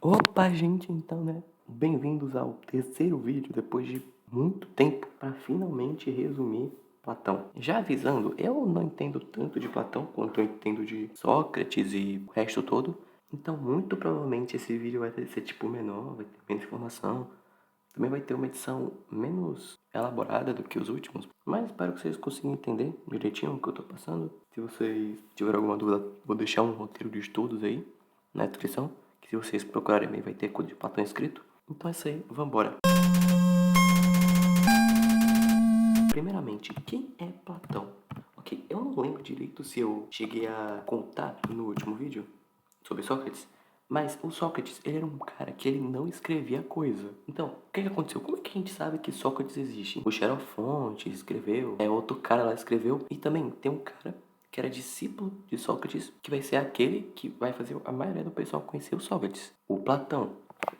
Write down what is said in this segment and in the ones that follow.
Opa, gente, então, né? Bem-vindos ao terceiro vídeo depois de muito tempo para finalmente resumir Platão. Já avisando, eu não entendo tanto de Platão quanto eu entendo de Sócrates e o resto todo. Então, muito provavelmente esse vídeo vai ser tipo menor, vai ter menos informação. Também vai ter uma edição menos elaborada do que os últimos. Mas espero que vocês consigam entender direitinho o que eu tô passando. Se vocês tiverem alguma dúvida, vou deixar um roteiro de estudos aí na descrição, que se vocês procurarem bem vai ter coisa de Platão escrito. Então é isso aí, vambora. Primeiramente, quem é Platão? Ok, eu não lembro direito se eu cheguei a contar no último vídeo sobre Sócrates, mas o Sócrates, ele era um cara que ele não escrevia coisa. Então, o que aconteceu? Como é que a gente sabe que Sócrates existe? O Xenofonte escreveu, outro cara lá escreveu, e também tem um cara que era discípulo de Sócrates, que vai ser aquele que vai fazer a maioria do pessoal conhecer o Sócrates, o Platão.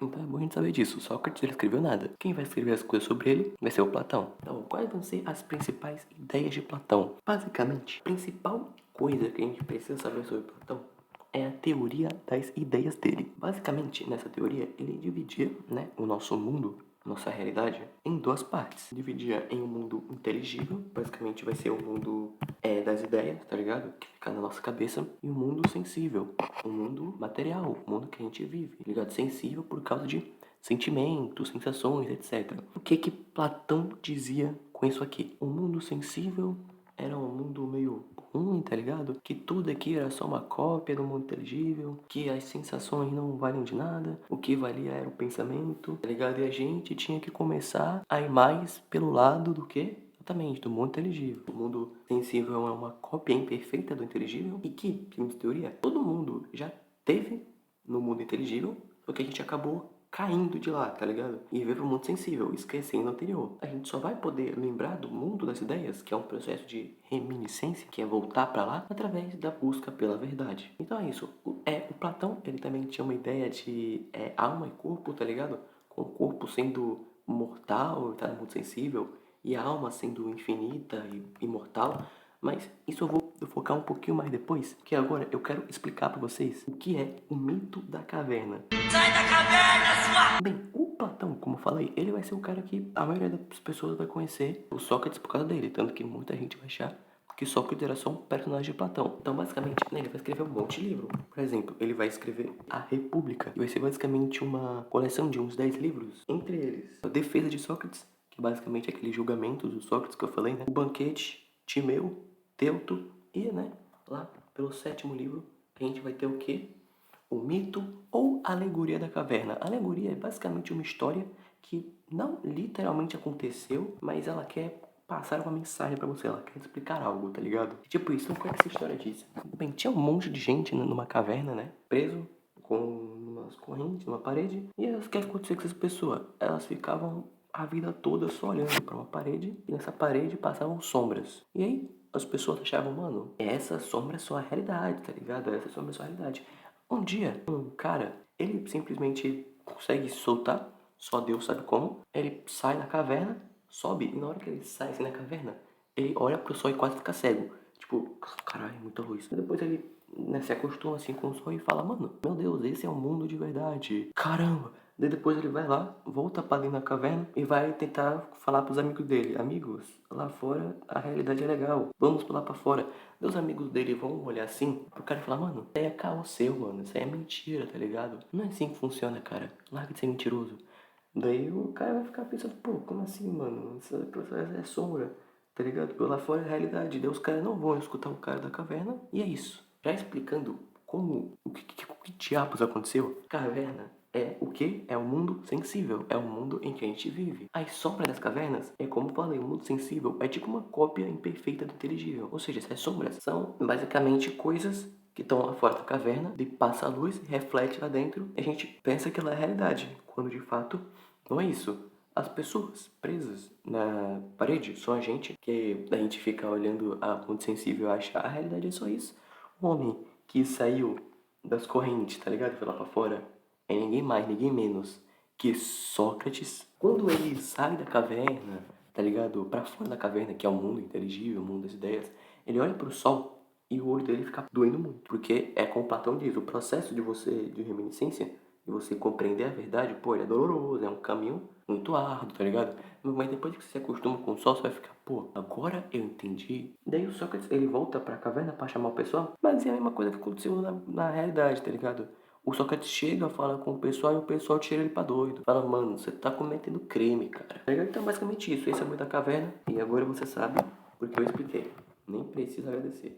Então é bom a gente saber disso. Sócrates ele escreveu nada. Quem vai escrever as coisas sobre ele vai ser o Platão. Então, quais vão ser as principais ideias de Platão? Basicamente, a principal coisa que a gente precisa saber sobre Platão é a teoria das ideias dele. Basicamente, nessa teoria, ele dividia, né, o nosso mundo, nossa realidade, em duas partes. Dividia em um mundo inteligível, basicamente vai ser o mundo das ideias, tá ligado? Que fica na nossa cabeça, e o mundo sensível, o mundo material, o mundo que a gente vive, tá ligado? Sensível por causa de sentimentos, sensações, etc. O que Platão dizia com isso aqui? O mundo sensível era um mundo meio ruim, tá ligado? Que tudo aqui era só uma cópia do mundo inteligível, que as sensações não valiam de nada, o que valia era o pensamento, tá ligado? E a gente tinha que começar a ir mais pelo lado do que? Exatamente, do mundo inteligível. O mundo sensível é uma cópia imperfeita do inteligível e que, segundo teoria, todo mundo já teve no mundo inteligível, só que a gente acabou caindo de lá, tá ligado? E veio pro mundo sensível, esquecendo o anterior. A gente só vai poder lembrar do mundo das ideias, que é um processo de reminiscência, que é voltar pra lá, através da busca pela verdade. Então é isso. O Platão, ele também tinha uma ideia de alma e corpo, tá ligado? Com o corpo sendo mortal, tá no mundo sensível, e a alma sendo infinita e imortal. Mas isso eu vou focar um pouquinho mais depois, que agora eu quero explicar pra vocês o que é o mito da caverna. Sai da caverna, sua... Bem, o Platão, como eu falei, ele vai ser o cara que a maioria das pessoas vai conhecer o Sócrates por causa dele, tanto que muita gente vai achar que Sócrates era só um personagem de Platão. Então, basicamente, ele vai escrever um monte de livro. Por exemplo, ele vai escrever A República, que vai ser basicamente uma coleção de uns 10 livros, entre eles A Defesa de Sócrates, que basicamente é aquele julgamento do Sócrates que eu falei, né? O Banquete, Timeu, Teuto e, né, lá pelo sétimo livro, a gente vai ter o quê? O mito ou alegoria da caverna. A alegoria é basicamente uma história que não literalmente aconteceu, mas ela quer passar uma mensagem pra você, ela quer explicar algo, tá ligado? Tipo isso, como é que essa história diz? Bem, tinha um monte de gente numa caverna, né? Preso com umas correntes, numa parede. E o que aconteceu com essas pessoas? Elas ficavam a vida toda só olhando pra uma parede, e nessa parede passavam sombras. E aí, as pessoas achavam, mano, essa sombra é só a realidade, tá ligado? Essa sombra é só a realidade. Um dia, um cara, ele simplesmente consegue soltar, só Deus sabe como. Ele sai da caverna, sobe, e na hora que ele sai assim da caverna, ele olha pro sol e quase fica cego. Tipo, caralho, muita luz. E depois ele, né, se acostuma assim com o sol e fala, mano, meu Deus, esse é o mundo de verdade. Caramba! Daí depois ele vai lá, volta pra dentro da caverna e vai tentar falar pros amigos dele. Amigos, lá fora a realidade é legal, vamos pular pra fora. Daí os amigos dele vão olhar assim pro cara e falar, mano, isso aí é caô seu, mano, isso aí é mentira, tá ligado? Não é assim que funciona, cara. Larga de ser mentiroso. Daí o cara vai ficar pensando, pô, como assim, mano? Isso é sombra, tá ligado? Porque lá fora é a realidade. Daí os caras não vão escutar o cara da caverna. E é isso. Já explicando como, o que diabos aconteceu, caverna é o que? É o mundo sensível. É o mundo em que a gente vive. As sombras das cavernas é como eu falei, o mundo sensível é tipo uma cópia imperfeita do inteligível. Ou seja, essas sombras são basicamente coisas que estão lá fora da caverna, de passa a luz, reflete lá dentro, e a gente pensa que ela é a realidade, quando de fato não é isso. As pessoas presas na parede são a gente, que a gente fica olhando a mundo sensível e acha a realidade é só isso. O homem que saiu das correntes, tá ligado? Foi lá pra fora, é ninguém mais, ninguém menos que Sócrates. Quando ele sai da caverna, tá ligado? Pra fora da caverna, que é o mundo inteligível, o mundo das ideias, ele olha pro sol e o olho dele fica doendo muito. Porque é como Platão diz, o processo de reminiscência e você compreender a verdade, pô, ele é doloroso, é um caminho muito árduo, tá ligado? Mas depois que você se acostuma com o sol, você vai ficar, pô, agora eu entendi. Daí o Sócrates, ele volta pra caverna pra chamar o pessoal, mas é a mesma coisa que aconteceu na realidade, tá ligado? O Sócrates chega, fala com o pessoal e o pessoal tira ele pra doido. Fala, mano, você tá cometendo crime, cara. Tá ligado? Então, basicamente isso. Esse é o Boi da Caverna. E agora você sabe porque eu expliquei. Nem preciso agradecer.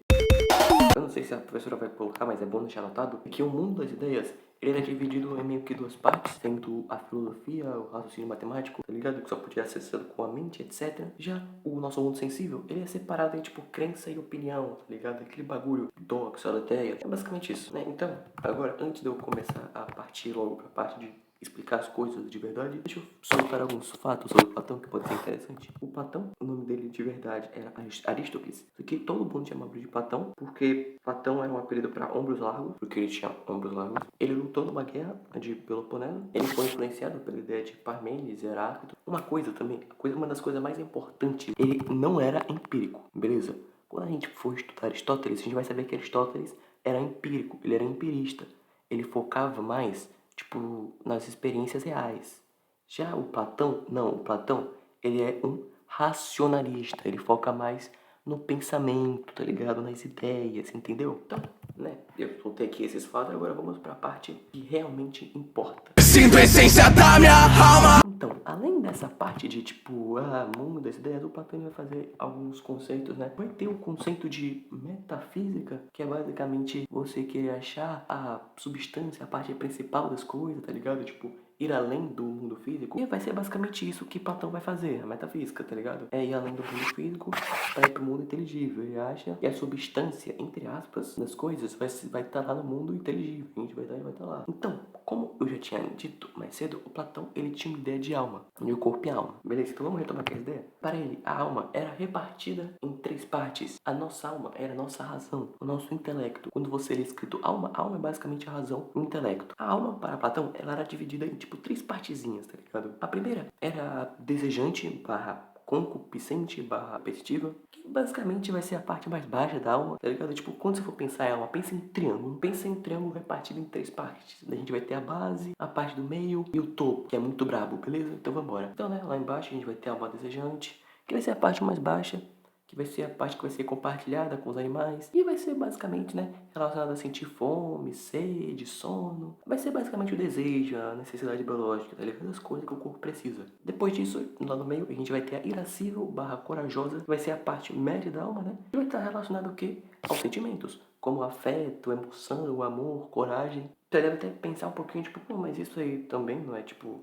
Eu não sei se a professora vai colocar, mas é bom deixar anotado que o mundo das ideias, ele era dividido em meio que duas partes, sendo a filosofia, o raciocínio matemático, tá ligado? Que só podia ser acessado com a mente, etc. Já o nosso mundo sensível, ele é separado em, tipo, crença e opinião, tá ligado? Aquele bagulho doxo, ideia. É basicamente isso, né? Então, agora, antes de eu começar a partir logo pra parte de explicar as coisas de verdade, deixa eu soltar alguns fatos sobre o Platão que pode ser interessante. O Platão, o nome dele de verdade era Aristóteles. Isso aqui todo mundo chamava de Platão, porque Platão era um apelido para ombros largos, porque ele tinha ombros largos. Ele lutou numa guerra de Peloponeso. Ele foi influenciado pela ideia de Parmênides e Heráclito. Uma coisa também, uma das coisas mais importantes, ele não era empírico, beleza? Quando a gente for estudar Aristóteles, a gente vai saber que Aristóteles era empírico, ele era empirista. Ele focava mais tipo, nas experiências reais. Já o Platão, não, o Platão, ele é um racionalista, ele foca mais no pensamento, tá ligado? Nas ideias, entendeu? Então, né, eu soltei aqui esses fatos, agora vamos pra parte que realmente importa. Sinto a essência da minha alma. Então, além dessa parte de, tipo, mundo das ideias, o Platão vai fazer alguns conceitos, né? Vai ter o conceito de metafísica, que é basicamente você querer achar a substância, a parte principal das coisas, tá ligado? Tipo, ir além do mundo físico. E vai ser basicamente isso que Platão vai fazer, a metafísica, tá ligado? É ir além do mundo físico para ir pro mundo inteligível. Ele acha que a substância, entre aspas, das coisas vai estar lá no mundo inteligível. A gente vai estar lá. Então, como eu já tinha dito mais cedo, o Platão, ele tinha uma ideia de alma, de corpo e alma. Beleza? Então vamos retomar aquela ideia? Para ele, a alma era repartida em três partes. A nossa alma era a nossa razão, o nosso intelecto. Quando você lê escrito alma, alma é basicamente a razão e o intelecto. A alma, para Platão, ela era dividida em, tipo, três partezinhas, tá ligado? A primeira era desejante barra concupiscente barra apetitiva, que basicamente vai ser a parte mais baixa da alma, tá ligado? Tipo, quando você for pensar em alma, pensa em triângulo. Pensa em triângulo repartido em três partes. A gente vai ter a base, a parte do meio e o topo, que é muito brabo, beleza? Então vambora. Então, né, lá embaixo a gente vai ter a alma desejante, que vai ser a parte mais baixa, que vai ser a parte que vai ser compartilhada com os animais. E vai ser basicamente, né, relacionada a sentir fome, sede, sono. Vai ser basicamente o desejo, a necessidade biológica, tá ligado? As coisas que o corpo precisa. Depois disso, lá no meio, a gente vai ter a irascível barra corajosa, que vai ser a parte média da alma, né? E vai estar relacionado ao quê? Aos sentimentos, como afeto, emoção, amor, coragem. Você deve até pensar um pouquinho, tipo, pô, mas isso aí também não é, tipo,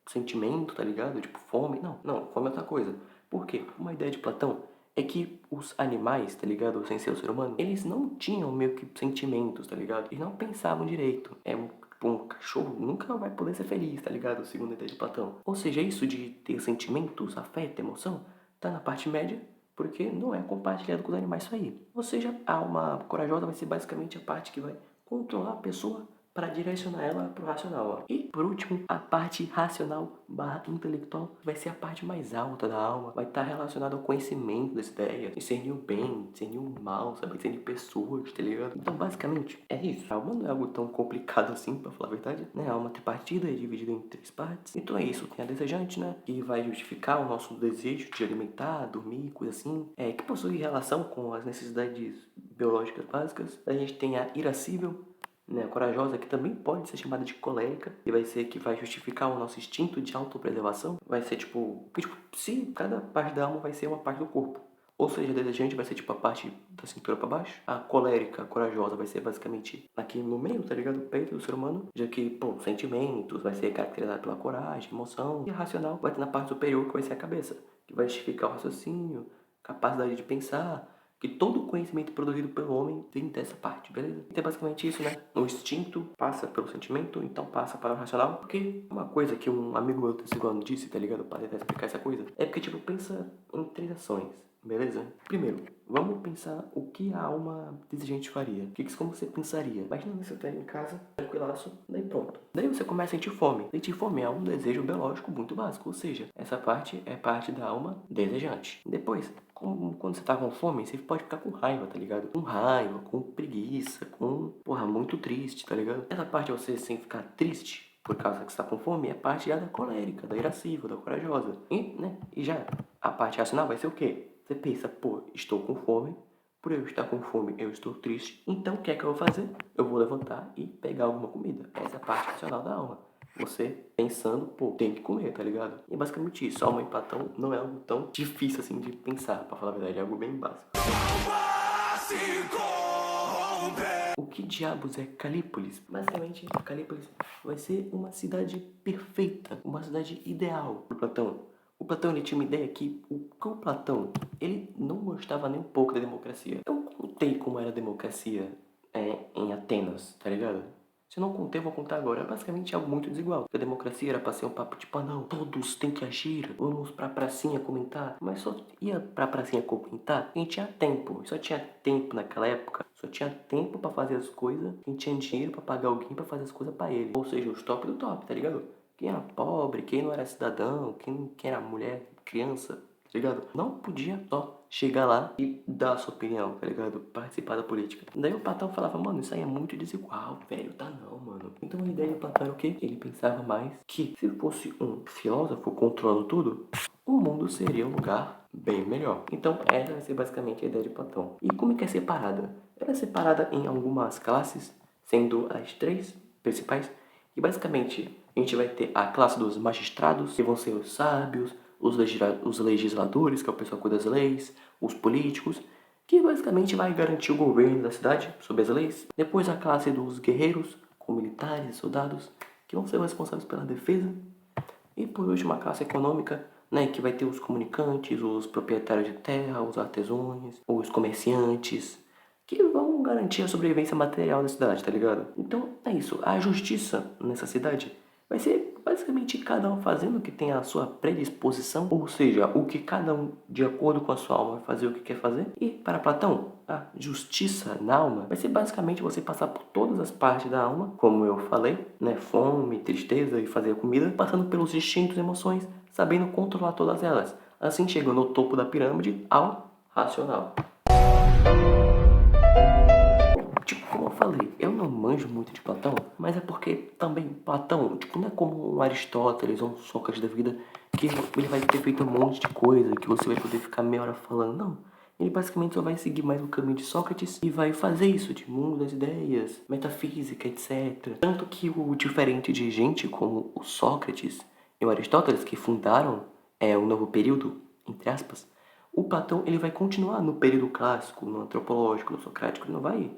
sentimento, tá ligado? Tipo, fome. Não, fome é outra coisa. Por quê? Uma ideia de Platão é que os animais, tá ligado? Sem ser o ser humano, eles não tinham meio que sentimentos, tá ligado? Eles não pensavam direito. Um cachorro nunca vai poder ser feliz, tá ligado? Segundo a ideia de Platão. Ou seja, isso de ter sentimentos, afeto, emoção, tá na parte média, porque não é compartilhado com os animais isso aí. Ou seja, a alma corajosa vai ser basicamente a parte que vai controlar a pessoa para direcionar ela pro racional. Ó. E, por último, a parte racional barra intelectual vai ser a parte mais alta da alma. Vai estar relacionada ao conhecimento das ideias, discernir o bem, discernir o mal, saber discernir pessoas, tá ligado? Então, basicamente, é isso. A alma não é algo tão complicado assim, pra falar a verdade, né? A alma tripartida é dividida em três partes. Então é isso. Tem a desejante, né? Que vai justificar o nosso desejo de alimentar, dormir, coisa assim. Que possui relação com as necessidades biológicas básicas. A gente tem a irascível, né, corajosa, que também pode ser chamada de colérica, e vai ser que vai justificar o nosso instinto de autopreservação. Vai ser tipo, se cada parte da alma vai ser uma parte do corpo. Ou seja, a desejante vai ser tipo a parte da cintura para baixo. A colérica, a corajosa, vai ser basicamente aqui no meio, tá ligado? O peito do ser humano. Já que, pô, sentimentos vai ser caracterizado pela coragem, emoção. E a racional vai ter na parte superior, que vai ser a cabeça, que vai justificar o raciocínio, capacidade de pensar, que todo o conhecimento produzido pelo homem vem dessa parte, beleza? Então é basicamente isso, né? O instinto passa pelo sentimento, então passa para o racional. Porque uma coisa que um amigo meu do segundo ano disse, tá ligado? Para tentar explicar essa coisa, é porque, tipo, pensa em três ações. beleza? Primeiro, vamos pensar o que a alma desejante faria. Como você pensaria? Imagina você tá em casa, tranquilaço, daí pronto. Daí você começa a sentir fome. Sentir fome é um desejo biológico muito básico, ou seja, essa parte é parte da alma desejante. Depois, quando você tá com fome, você pode ficar com raiva, tá ligado? Com raiva, com preguiça, porra, muito triste, tá ligado? Essa parte de você sem ficar triste por causa que você tá com fome é a parte já da colérica, da irascível, da corajosa. E já a parte racional vai ser o quê? Você pensa, pô, estou com fome, por eu estar com fome, eu estou triste, então o que é que eu vou fazer? Eu vou levantar e pegar alguma comida. Essa é a parte racional da alma. Você pensando, pô, tem que comer, tá ligado? E é basicamente isso. Alma e Platão não é algo tão difícil assim de pensar, pra falar a verdade, é algo bem básico. O que diabos é Calípolis? Basicamente, Calípolis vai ser uma cidade perfeita, uma cidade ideal pro Platão. O Platão, ele tinha uma ideia que o Platão, ele não gostava nem um pouco da democracia. Eu contei como era a democracia em Atenas, tá ligado? Se eu não contei, eu vou contar agora. É basicamente algo muito desigual. A democracia era pra ser um papo tipo, não, todos têm que agir, vamos pra pracinha comentar. Mas só ia pra pracinha comentar quem tinha tempo. Só tinha tempo naquela época. Só tinha tempo pra fazer as coisas, quem tinha dinheiro pra pagar alguém pra fazer as coisas pra ele. Ou seja, os top do top, tá ligado? Quem era pobre, quem não era cidadão, quem era mulher, criança, tá ligado? Não podia só chegar lá e dar a sua opinião, tá ligado? Participar da política. Daí o Platão falava, mano, isso aí é muito desigual, velho, tá não, mano. Então a ideia do Platão era o quê? Ele pensava mais que se fosse um filósofo controlando tudo, o mundo seria um lugar bem melhor. Então essa vai ser basicamente a ideia de Platão. E como é que é separada? Ela é separada em algumas classes, sendo as 3 principais. E basicamente a gente vai ter a classe dos magistrados, que vão ser os sábios, os legisladores, que é o pessoal que cuida das leis, os políticos, que basicamente vai garantir o governo da cidade sobre as leis. Depois a classe dos guerreiros, com militares e soldados, que vão ser responsáveis pela defesa. E por último a classe econômica, né, que vai ter os comunicantes, os proprietários de terra, os artesãos, os comerciantes, que vão garantir a sobrevivência material da cidade, tá ligado? Então é isso, a justiça nessa cidade vai ser basicamente cada um fazendo o que tem a sua predisposição, ou seja, o que cada um, de acordo com a sua alma, vai fazer o que quer fazer. E para Platão, a justiça na alma vai ser basicamente você passar por todas as partes da alma, como eu falei, né, fome, tristeza e fazer a comida, passando pelos instintos e emoções, sabendo controlar todas elas. Assim chegando no topo da pirâmide ao racional. Tipo, como eu falei, eu não manjo muito de Platão, mas é porque também Platão, tipo, não é como um Aristóteles ou um Sócrates da vida, que ele vai ter feito um monte de coisa, que você vai poder ficar meia hora falando, não. Ele basicamente só vai seguir mais o caminho de Sócrates e vai fazer isso, de mundo das ideias, metafísica, etc. Tanto que o diferente de gente como o Sócrates e o Aristóteles, que fundaram um novo período, entre aspas, o Platão ele vai continuar no período clássico, no antropológico, no socrático, ele não vai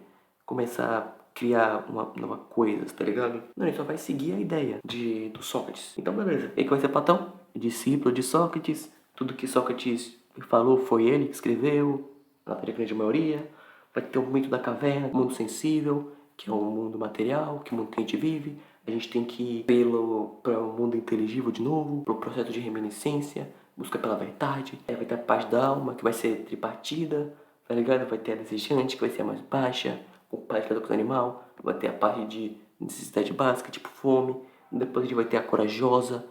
começar a criar uma nova coisa, tá ligado? Não, ele só vai seguir a ideia do Sócrates. Então, beleza. E que vai ser Platão? Discípulo de Sócrates. Tudo que Sócrates falou foi ele que escreveu, na grande maioria. Vai ter o mito da caverna, o mundo sensível, que é o mundo material, que é o mundo que a gente vive. A gente tem que ir para o mundo inteligível de novo, para o processo de reminiscência, busca pela verdade. Vai ter a parte da alma, que vai ser tripartida, tá ligado? Vai ter a desejante, que vai ser a mais baixa, com parte do animal. Vai ter a parte de necessidade básica, tipo fome. Depois a gente vai ter a corajosa,